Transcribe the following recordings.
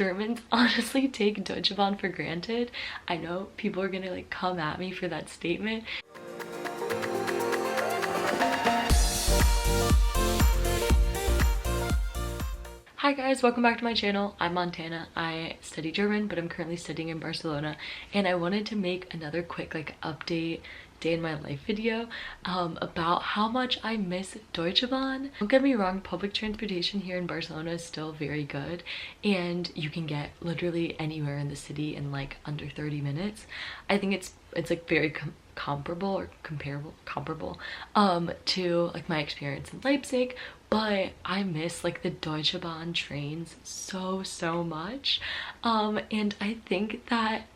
Germans honestly take Deutsche Bahn for granted. I know people are gonna like come at me for that statement. Hi guys, welcome back to my channel. I'm Montana. I study German, but I'm currently studying in Barcelona, and I wanted to make another quick update day in my life video about how much I miss Deutsche Bahn. Don't get me wrong, public transportation here in Barcelona is still very good, and you can get literally anywhere in the city in like under 30 minutes. I think it's like very comparable to like my experience in Leipzig, but I miss like the Deutsche Bahn trains so much, and I think that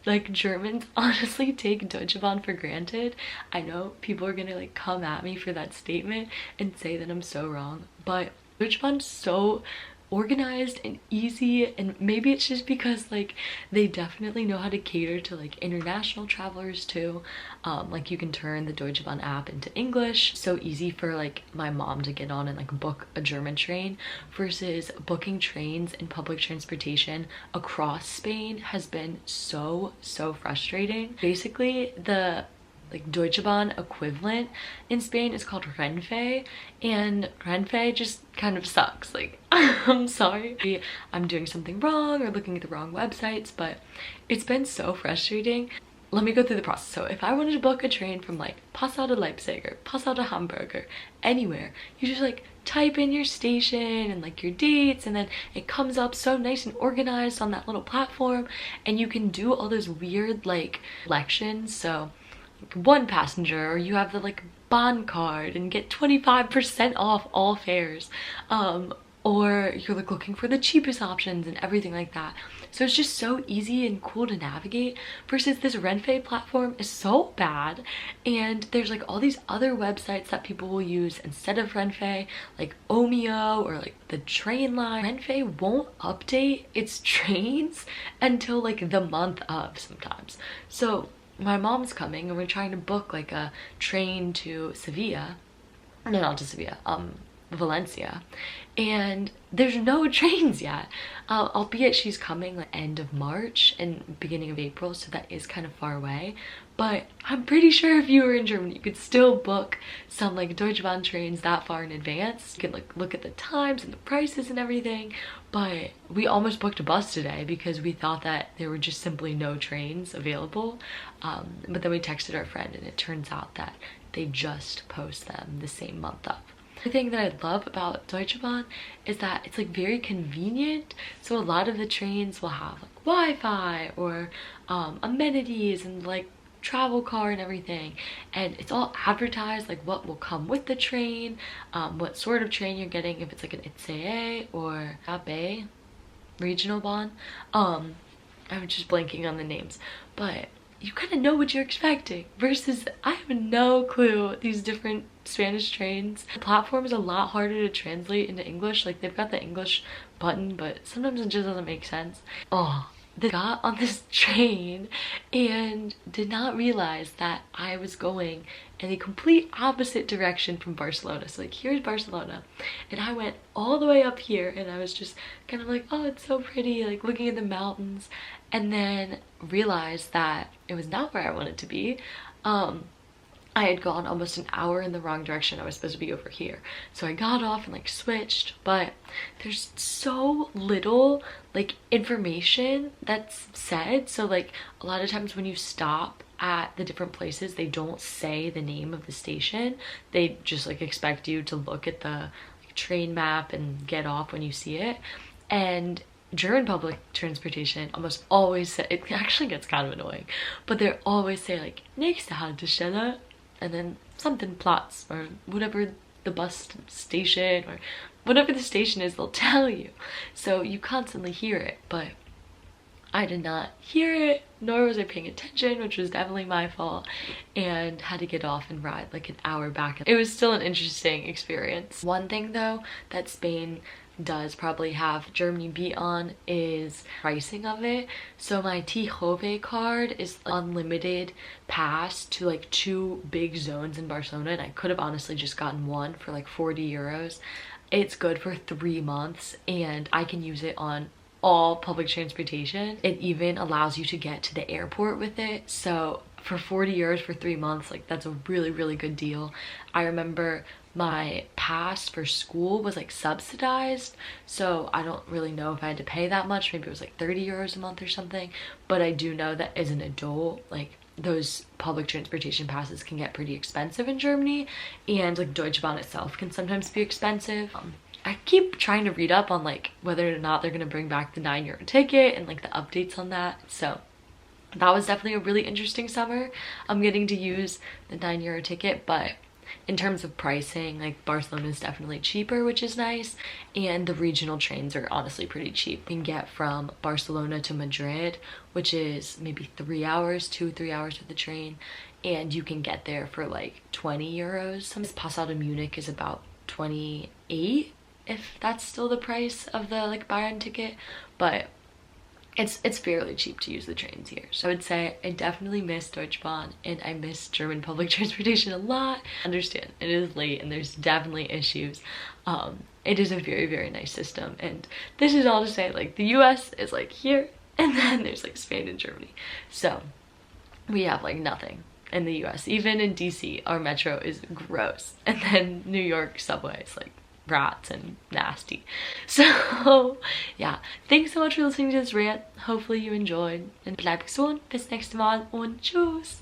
like Germans honestly take Deutsche Bahn for granted. I know people are gonna like come at me for that statement and say that I'm so wrong, but Deutsche Bahn's so organized and easy, and maybe it's just because like they definitely know how to cater to like international travelers too. Like you can turn the Deutsche Bahn app into English, so easy for like my mom to get on and like book a German train, versus booking trains and public transportation across Spain has been so frustrating. Basically the like Deutsche Bahn equivalent in Spain is called Renfe, and Renfe just kind of sucks. Like I'm sorry I'm doing something wrong or looking at the wrong websites, but it's been so frustrating. Let me go through the process. So if I wanted to book a train from like Passau to Leipzig or Passau to Hamburg or anywhere, you just like type in your station and like your dates, and then it comes up so nice and organized on that little platform, and you can do all those weird like selections. So one passenger, or you have the like Bahn card and get 25% off all fares, or you're like looking for the cheapest options and everything like that. So it's just so easy and cool to navigate, versus this Renfe platform is so bad, and there's like all these other websites that people will use instead of Renfe, like Omeo or like the train line. Renfe won't update its trains until like the month of sometimes. So my mom's coming and we're trying to book like a train to Sevilla, no, not to Sevilla, Valencia, and there's no trains yet, albeit she's coming like end of March and beginning of April, so that is kind of far away. But I'm pretty sure if you were in Germany, you could still book some like Deutsche Bahn trains that far in advance. You can like look at the times and the prices and everything. But we almost booked a bus today because we thought that there were just simply no trains available. But then we texted our friend, and it turns out that they just post them the same month up. The thing that I love about Deutsche Bahn is that it's like very convenient. So a lot of the trains will have like Wi-Fi or amenities and like travel car and everything, and it's all advertised like what will come with the train, what sort of train you're getting, if it's like an ICE or AB regional Bahn. I'm just blanking on the names, but you kind of know what you're expecting, versus I have no clue these different Spanish trains. The platform is a lot harder to translate into English. Like they've got the English button, but sometimes it just doesn't make sense. They got on this train and did not realize that I was going in the complete opposite direction from Barcelona. So like here's Barcelona, and I went all the way up here, and I was just kind of like, oh, it's so pretty, like looking at the mountains, and then realized that it was not where I wanted to be. I had gone almost an hour in the wrong direction. I was supposed to be over here. So I got off and like switched, but there's so little like information that's said. So like a lot of times when you stop at the different places, they don't say the name of the station. They just like expect you to look at the like, train map and get off when you see it. And German public transportation almost always say, it actually gets kind of annoying, but they always say like nächste Haltestelle, and then something Platz, or whatever the bus station or whatever the station is, they'll tell you. So you constantly hear it, but I did not hear it, nor was I paying attention, which was definitely my fault, and had to get off and ride like an hour back. It was still an interesting experience. One thing though that Spain does probably have Germany beat on is pricing of it. So my TJove card is unlimited pass to like 2 big zones in Barcelona, and I could have honestly just gotten one for like 40 euros. It's good for 3 months, and I can use it on all public transportation. It even allows you to get to the airport with it. So for 40 euros for 3 months, like that's a really, really good deal. I remember my pass for school was like subsidized, so I don't really know if I had to pay that much. Maybe it was like 30 euros a month or something, but I do know that as an adult, like those public transportation passes can get pretty expensive in Germany, and like Deutsche Bahn itself can sometimes be expensive. I keep trying to read up on like whether or not they're gonna bring back the 9 euro ticket and like the updates on that. So that was definitely a really interesting summer. I'm getting to use the 9 euro ticket, but in terms of pricing, like Barcelona is definitely cheaper, which is nice, and the regional trains are honestly pretty cheap. You can get from Barcelona to Madrid, which is maybe 3 hours, 2-3 hours with the train, and you can get there for like 20 euros. Some Passau to Munich is about 28, if that's still the price of the like Bayern ticket, but it's fairly cheap to use the trains here. So I would say I definitely miss Deutsche Bahn, and I miss German public transportation a lot. I understand it is late and there's definitely issues. It is a very, very nice system, and this is all to say like the US is like here, and then there's like Spain and Germany. So we have like nothing in the US. Even in DC, our metro is gross, and then New York subway is like rats and nasty. So yeah, thanks so much for listening to this rant. Hopefully you enjoyed, and bleib gesund, bis nächste Mal und tschüss.